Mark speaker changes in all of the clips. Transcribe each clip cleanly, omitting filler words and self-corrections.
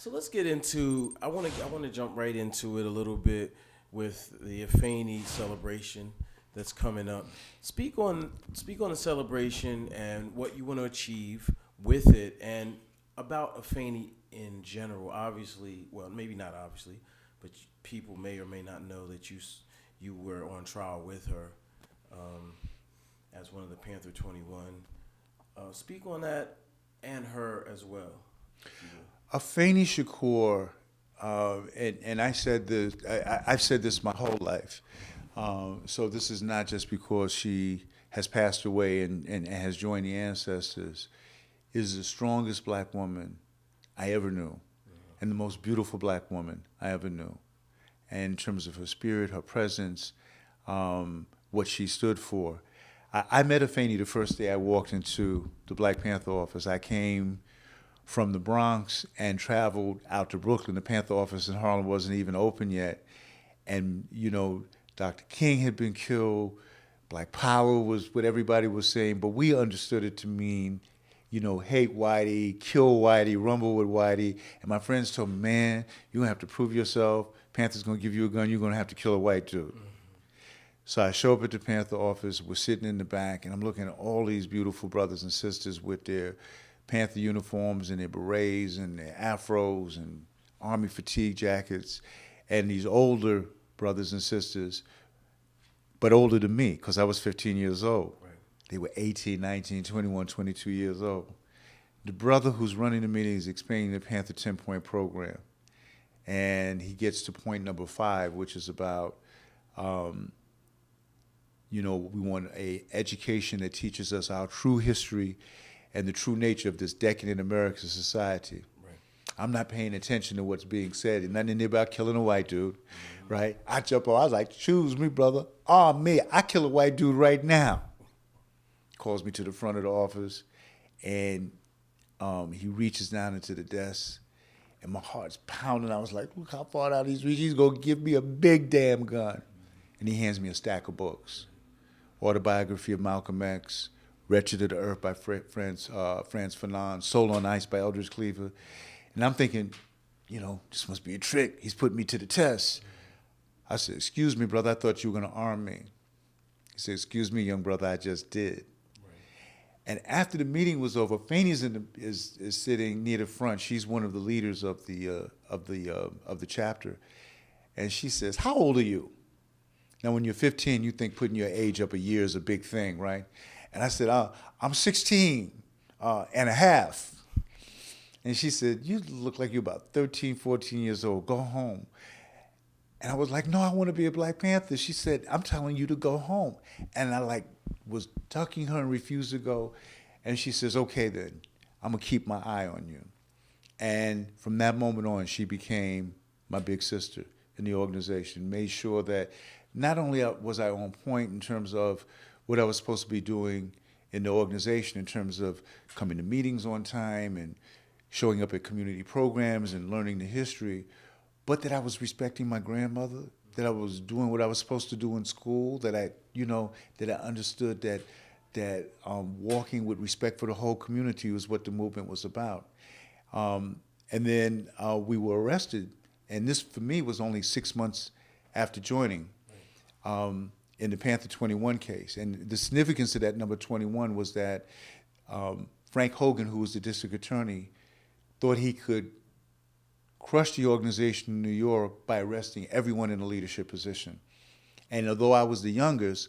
Speaker 1: So let's get into. I want to jump right into it a little bit with the Afeni celebration that's coming up. Speak on the celebration and what you want to achieve with it, and about Afeni in general. Obviously, well, maybe not obviously, but people may or may not know that you were on trial with her um, as one of the Panther 21. Speak on that and her as well. If you will.
Speaker 2: Afeni Shakur, and I said this, I've said this my whole life. So this is not just because she has passed away and has joined the ancestors, is the strongest black woman I ever knew, and the most beautiful black woman I ever knew. And in terms of her spirit, her presence, what she stood for. I met Afeni the first day I walked into the Black Panther office. I came from the Bronx and traveled out to Brooklyn. The Panther office in Harlem wasn't even open yet. And, Dr. King had been killed. Black Power was what everybody was saying, but we understood it to mean, hate Whitey, kill Whitey, rumble with Whitey. And my friends told me, man, you're going to have to prove yourself. Panther's going to give you a gun. You're going to have to kill a white dude. So I show up at the Panther office. We're sitting in the back, and I'm looking at all these beautiful brothers and sisters with their Panther uniforms and their berets and their afros and army fatigue jackets, and these older brothers and sisters, but older than me because I was 15 years old.
Speaker 1: Right.
Speaker 2: They were 18, 19, 21, 22 years old. The brother who's running the meeting is explaining the Panther 10-point program, and he gets to point number 5, which is about we want a education that teaches us our true history and the true nature of this decadent American society.
Speaker 1: Right.
Speaker 2: I'm not paying attention to what's being said. And nothing in there about killing a white dude, right? I jump on, I was like, choose me, brother. Oh, me, I kill a white dude right now. Calls me to the front of the office, and he reaches down into the desk, and my heart's pounding. I was like, look how far out he's reached. He's going to give me a big damn gun. And he hands me a stack of books. Autobiography of Malcolm X, Wretched of the Earth by Franz Fanon, Soul on Ice by Eldridge Cleaver. And I'm thinking, this must be a trick. He's putting me to the test. I said, excuse me, brother, I thought you were going to arm me. He said, excuse me, young brother, I just did. Right. And after the meeting was over, Fanny is sitting near the front. She's one of the leaders of the chapter. And she says, how old are you? Now, when you're 15, you think putting your age up a year is a big thing, right? And I said, I'm 16 and a half. And she said, you look like you're about 13, 14 years old. Go home. And I was like, no, I want to be a Black Panther. She said, I'm telling you to go home. And I was ducking her and refused to go. And she says, okay, then, I'm going to keep my eye on you. And from that moment on, she became my big sister in the organization, made sure that not only was I on point in terms of what I was supposed to be doing in the organization, in terms of coming to meetings on time and showing up at community programs and learning the history, but that I was respecting my grandmother, that I was doing what I was supposed to do in school, that I understood that walking with respect for the whole community was what the movement was about. And then we were arrested, and this for me was only 6 months after joining. In the Panther 21 case. And the significance of that number 21 was that Frank Hogan, who was the district attorney, thought he could crush the organization in New York by arresting everyone in a leadership position. And although I was the youngest,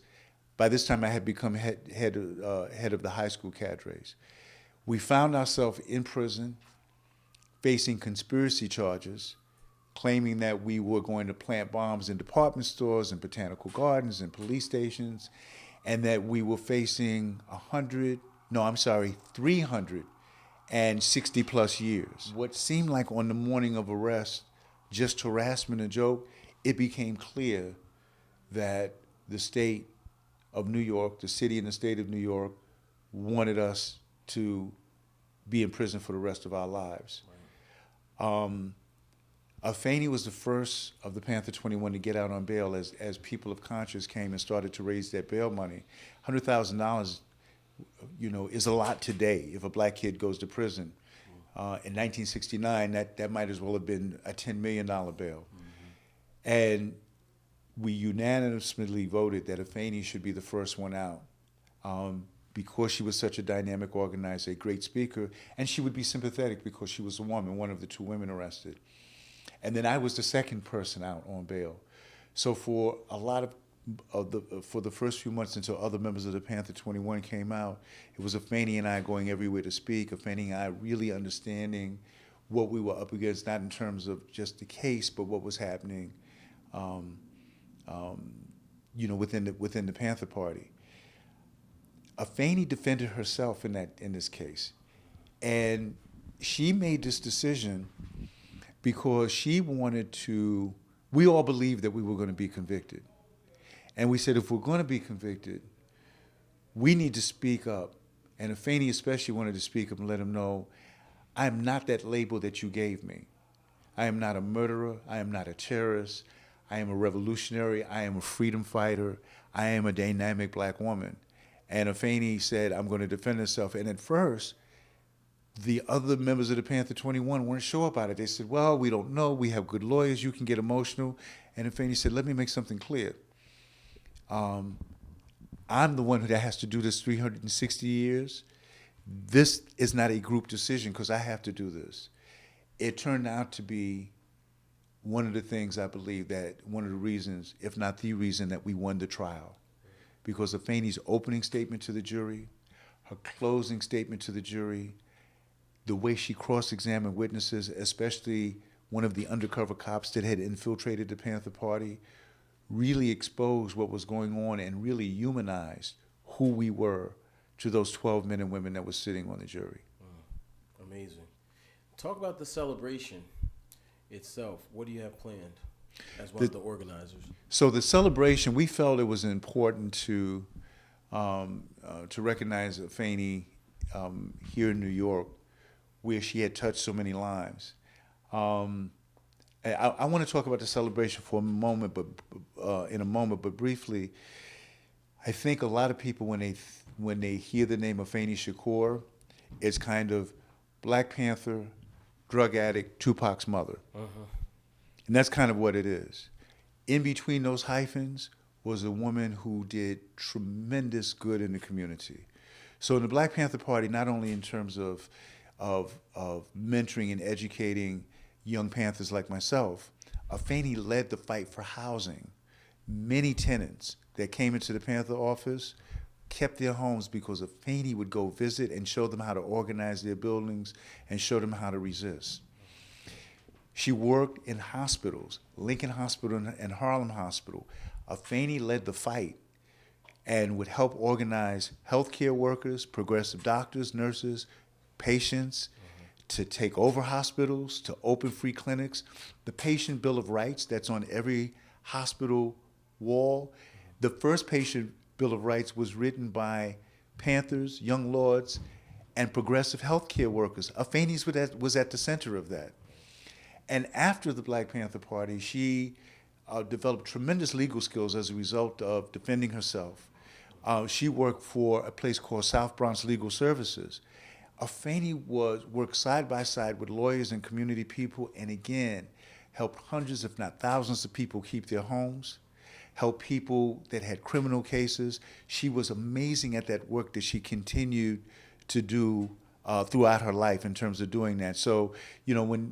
Speaker 2: by this time I had become head of the high school cadres. We found ourselves in prison, facing conspiracy charges, claiming that we were going to plant bombs in department stores and botanical gardens and police stations, and that we were facing 360 plus years. What seemed like on the morning of arrest, just harassment and joke, it became clear that the state of New York, the city and the state of New York, wanted us to be in prison for the rest of our lives. Right. Afeni was the first of the Panther 21 to get out on bail as people of conscience came and started to raise their bail money. $100,000, is a lot today if a black kid goes to prison. in 1969, that might as well have been a $10 million bail. And we unanimously voted that Afeni should be the first one out, because she was such a dynamic organizer, a great speaker, and she would be sympathetic because she was a woman, one of the two women arrested. And then I was the second person out on bail. So for a lot for the first few months until other members of the Panther 21 came out, it was Afeni and I going everywhere to speak, Afeni and I really understanding what we were up against, not in terms of just the case, but what was happening, within the Panther Party. Afeni defended herself in this case, and she made this decision because she wanted to. We all believed that we were going to be convicted, and we said if we're going to be convicted, we need to speak up. And Afeni especially wanted to speak up and let him know, I am not that label that you gave me. I am not a murderer. I am not a terrorist. I am a revolutionary. I am a freedom fighter. I am a dynamic black woman. And Afeni said, I'm going to defend herself. And at first, the other members of the Panther 21 weren't sure about it. They said, well, we don't know. We have good lawyers. You can get emotional. And Afeni said, let me make something clear. I'm the one that has to do this 360 years. This is not a group decision because I have to do this. It turned out to be one of the things I believe that one of the reasons, if not the reason, that we won the trial. Because Afeni's opening statement to the jury, her closing statement to the jury, the way she cross-examined witnesses, especially one of the undercover cops that had infiltrated the Panther Party, really exposed what was going on and really humanized who we were to those 12 men and women that were sitting on the jury.
Speaker 1: Amazing. Talk about the celebration itself. What do you have planned as one of the organizers?
Speaker 2: So the celebration, we felt it was important to recognize Afeni here in New York, where she had touched so many lives. I want to talk about the celebration for a moment, but briefly, I think a lot of people when they hear the name Afeni Shakur, it's kind of Black Panther, drug addict, Tupac's mother. And that's kind of what it is. In between those hyphens was a woman who did tremendous good in the community. So in the Black Panther Party, not only in terms of mentoring and educating young Panthers like myself, Afeni led the fight for housing. Many tenants that came into the Panther office kept their homes because Afeni would go visit and show them how to organize their buildings and show them how to resist. She worked in hospitals, Lincoln Hospital and Harlem Hospital. Afeni led the fight and would help organize healthcare workers, progressive doctors, nurses, patients, to take over hospitals, to open free clinics. The Patient Bill of Rights that's on every hospital wall. The first Patient Bill of Rights was written by Panthers, Young Lords, and progressive healthcare workers. Afeni was at the center of that. And after the Black Panther Party, she developed tremendous legal skills as a result of defending herself. She worked for a place called South Bronx Legal Services. Afeni worked side by side with lawyers and community people, and again, helped hundreds, if not thousands, of people keep their homes, helped people that had criminal cases. She was amazing at that work that she continued to do throughout her life in terms of doing that. So, when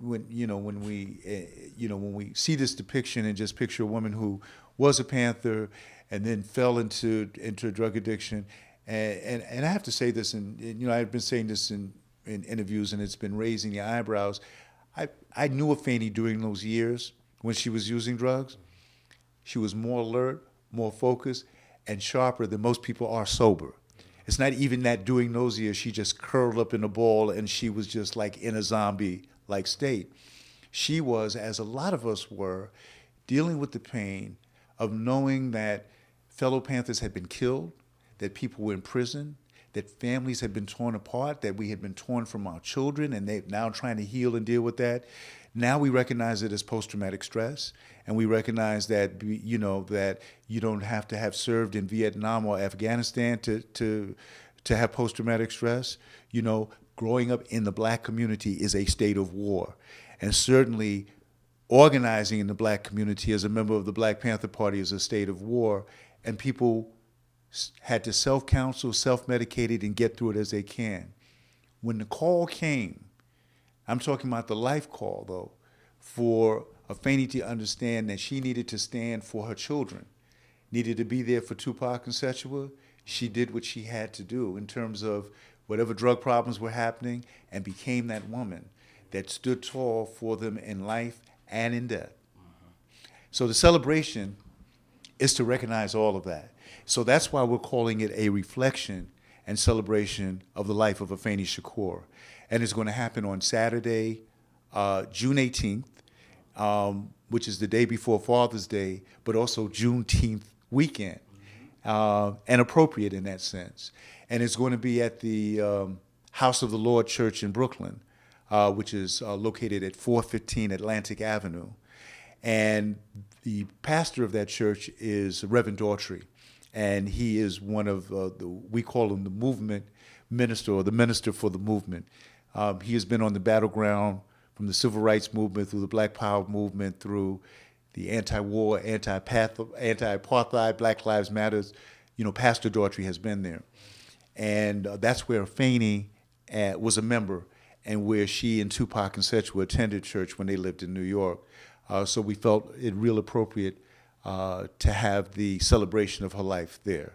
Speaker 2: we see this depiction and just picture a woman who was a Panther and then fell into drug addiction. And I have to say this, and I've been saying this in interviews, and it's been raising the eyebrows. I knew Afeni during those years when she was using drugs. She was more alert, more focused, and sharper than most people are sober. It's not even that during those years she just curled up in a ball and she was just like in a zombie-like state. She was, as a lot of us were, dealing with the pain of knowing that fellow Panthers had been killed, that people were in prison, that families had been torn apart, that we had been torn from our children, and they're now trying to heal and deal with that. Now we recognize it as post-traumatic stress, and we recognize that that you don't have to have served in Vietnam or Afghanistan to have post-traumatic stress. growing up in the black community is a state of war. And certainly organizing in the black community as a member of the Black Panther Party is a state of war. And people had to self-counsel, self-medicate and get through it as they can. When the call came, I'm talking about the life call, though, for Afeni to understand that she needed to stand for her children, needed to be there for Tupac and Shakur. She did what she had to do in terms of whatever drug problems were happening and became that woman that stood tall for them in life and in death. So the celebration is to recognize all of that. So that's why we're calling it a reflection and celebration of the life of Afeni Shakur. And it's going to happen on Saturday, June 18th, which is the day before Father's Day, but also Juneteenth weekend, and appropriate in that sense. And it's going to be at the House of the Lord Church in Brooklyn, which is located at 415 Atlantic Avenue. And the pastor of that church is Reverend Daughtry. And he is one of we call him the movement minister, or the minister for the movement. He has been on the battleground from the civil rights movement through the Black Power movement, through the anti-war, anti-apartheid, Black Lives Matters. You know, Pastor Daughtry has been there. And that's where Afeni was a member, and where she and Tupac and Shakur attended church when they lived in New York. So we felt it real appropriate to have the celebration of her life there.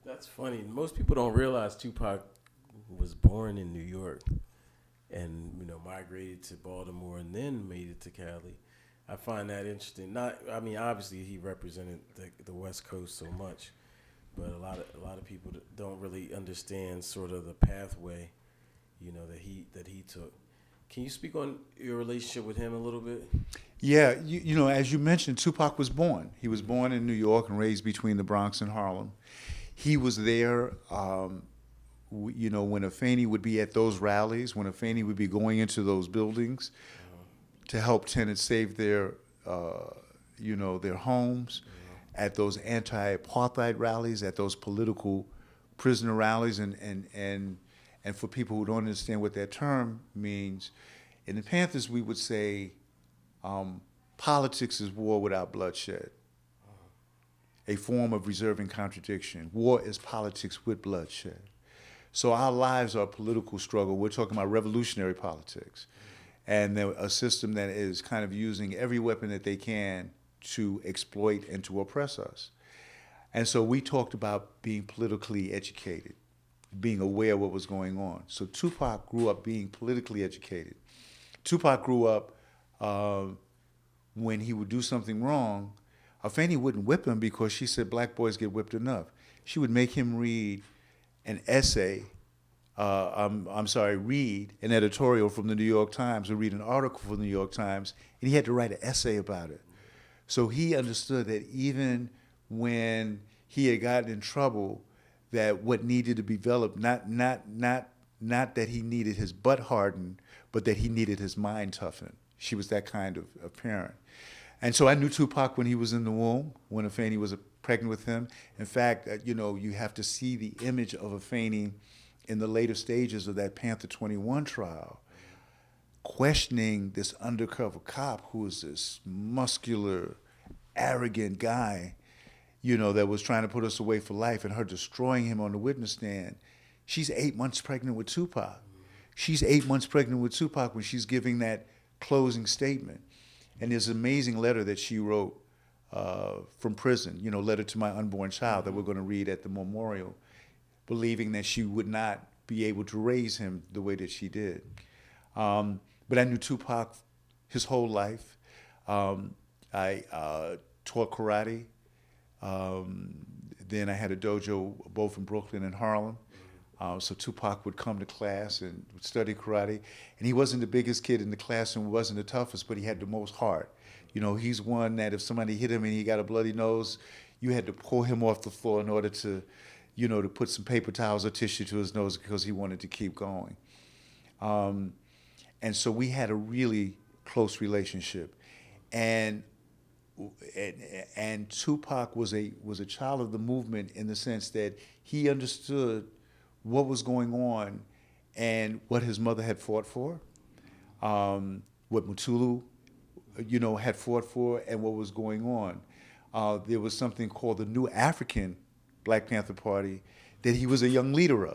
Speaker 1: That's funny. Most people don't realize Tupac was born in New York and, you know, migrated to Baltimore and then made it to Cali. I find that interesting. Obviously he represented the West Coast so much, but a lot of people don't really understand sort of the pathway, you know, that he took. Can you speak on your relationship with him a little bit?
Speaker 2: Yeah, you know, as you mentioned, Tupac was born. He was born in New York and raised between the Bronx and Harlem. He was there, you know, when Afeni would be at those rallies, when Afeni would be going into those buildings to help tenants save their, you know, their homes, at those anti-apartheid rallies, at those political prisoner rallies, and for people who don't understand what that term means, in the Panthers we would say politics is war without bloodshed, a form of reserving contradiction. War is politics with bloodshed. So our lives are a political struggle. We're talking about revolutionary politics, and a system that is kind of using every weapon that they can to exploit and to oppress us. And so we talked about being politically educated, being aware of what was going on. So Tupac grew up being politically educated. Tupac grew up when he would do something wrong, Afeni wouldn't whip him because she said black boys get whipped enough. She would make him read an essay, read an editorial from the New York Times or read an article from the New York Times, and he had to write an essay about it. So he understood that even when he had gotten in trouble, that what needed to be developed, not that he needed his butt hardened, but that he needed his mind toughened. She was that kind of parent. And so I knew Tupac when he was in the womb, when Afeni was pregnant with him. In fact, you know, you have to see the image of Afeni in the later stages of that Panther 21 trial, questioning this undercover cop who was this muscular, arrogant guy, you know, that was trying to put us away for life, and her destroying him on the witness stand. She's 8 months pregnant with Tupac. She's 8 months pregnant with Tupac when she's giving that closing statement. And there's an amazing letter that she wrote from prison, you know, letter to my unborn child, that we're going to read at the memorial, believing that she would not be able to raise him the way that she did. But I knew Tupac his whole life. I taught karate. Then I had a dojo both in Brooklyn and Harlem. So Tupac would come to class and would study karate. And he wasn't the biggest kid in the classroom, wasn't the toughest, but he had the most heart. You know, he's one that if somebody hit him and he got a bloody nose, you had to pull him off the floor in order to, you know, to put some paper towels or tissue to his nose because he wanted to keep going. And so we had a really close relationship. And Tupac was a child of the movement in the sense that he understood what was going on and what his mother had fought for, what Mutulu, had fought for, and what was going on. There was something called the New African Black Panther Party that he was a young leader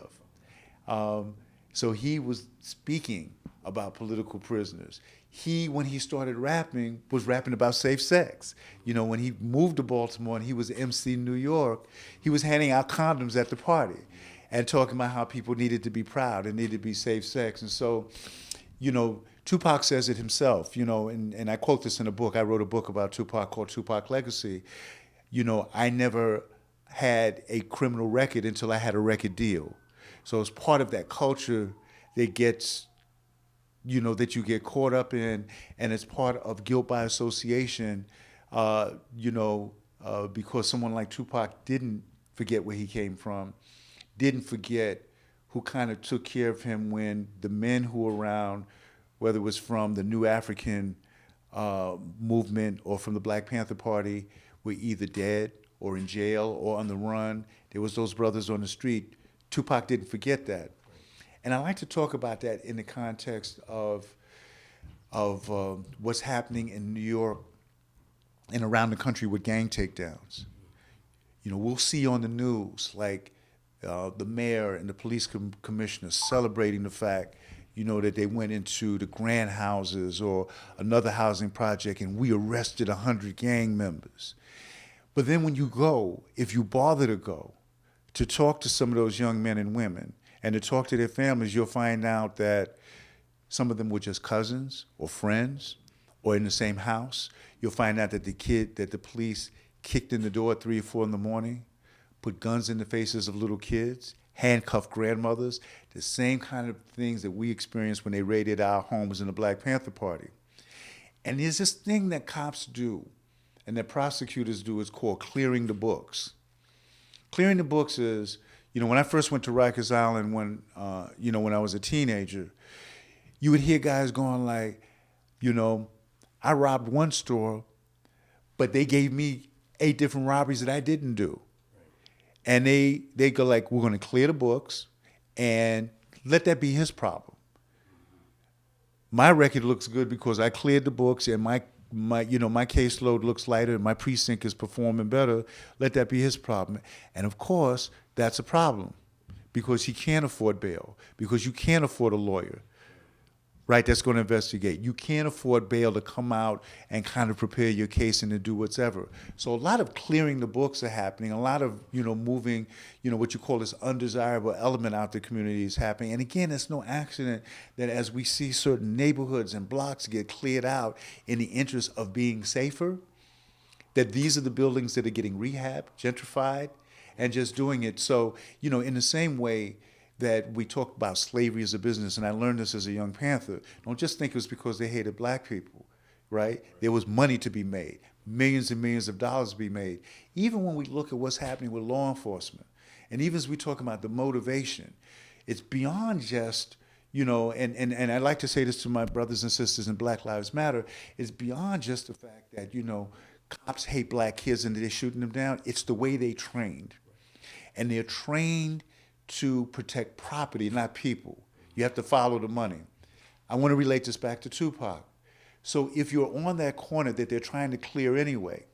Speaker 2: of. So he was speaking about political prisoners. When he started rapping, was rapping about safe sex. When he moved to Baltimore and he was MC in New York, he was handing out condoms at the party and talking about how people needed to be proud and needed to be safe sex. And so, Tupac says it himself, and I quote this in a book. I wrote a book about Tupac called Tupac Legacy. I never had a criminal record until I had a record deal. So it's part of that culture that gets, that you get caught up in, and it's part of guilt by association, because someone like Tupac didn't forget where he came from, didn't forget who kind of took care of him when the men who were around, whether it was from the New African movement or from the Black Panther Party, were either dead or in jail or on the run. There was those brothers on the street. Tupac didn't forget that. And I like to talk about that in the context of what's happening in New York and around the country with gang takedowns. We'll see on the news like the mayor and the police commissioner celebrating the fact, that they went into the Grand Houses or another housing project and we arrested 100 gang members. But then when you go, if you bother to go, to talk to some of those young men and women and to talk to their families, you'll find out that some of them were just cousins or friends or in the same house. You'll find out that the police kicked in the door at 3 or 4 in the morning, put guns in the faces of little kids, handcuffed grandmothers, the same kind of things that we experienced when they raided our homes in the Black Panther Party. And there's this thing that cops do and that prosecutors do, is called clearing the books. Clearing the books is, when I first went to Rikers Island when I was a teenager, you would hear guys going like, I robbed one store, but they gave me 8 different robberies that I didn't do. And they go like, we're going to clear the books and let that be his problem. My record looks good because I cleared the books and my caseload looks lighter and my precinct is performing better. Let that be his problem. And of course, that's a problem because he can't afford bail, because you can't afford a lawyer, right, that's going to investigate. You can't afford bail to come out and kind of prepare your case and to do whatever. So a lot of clearing the books are happening. A lot of, moving, what you call this undesirable element out the community is happening. And again, it's no accident that as we see certain neighborhoods and blocks get cleared out in the interest of being safer, that these are the buildings that are getting rehabbed, gentrified, and just doing it. So, in the same way that we talk about slavery as a business, and I learned this as a young Panther, don't just think it was because they hated black people, right? There was money to be made, millions and millions of dollars to be made. Even when we look at what's happening with law enforcement, and even as we talk about the motivation, it's beyond just, and I like to say this to my brothers and sisters in Black Lives Matter, it's beyond just the fact that, cops hate black kids and they're shooting them down. It's the way they trained. And they're trained to protect property, not people. You have to follow the money. I want to relate this back to Tupac. So if you're on that corner that they're trying to clear anyway,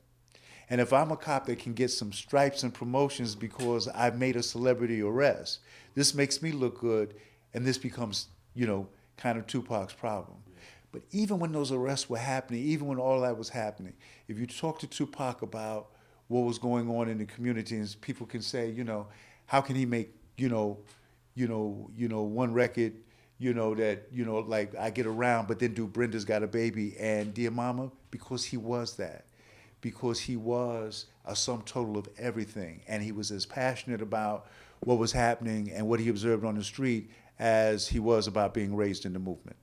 Speaker 2: and if I'm a cop that can get some stripes and promotions because I've made a celebrity arrest, this makes me look good, and this becomes, kind of Tupac's problem. But even when those arrests were happening, even when all that was happening, if you talk to Tupac about what was going on in the community, and people can say, how can he make one record, that, like I Get Around, but then do Brenda's Got a Baby and Dear Mama? Because he was that. Because he was a sum total of everything. And he was as passionate about what was happening and what he observed on the street as he was about being raised in the movement.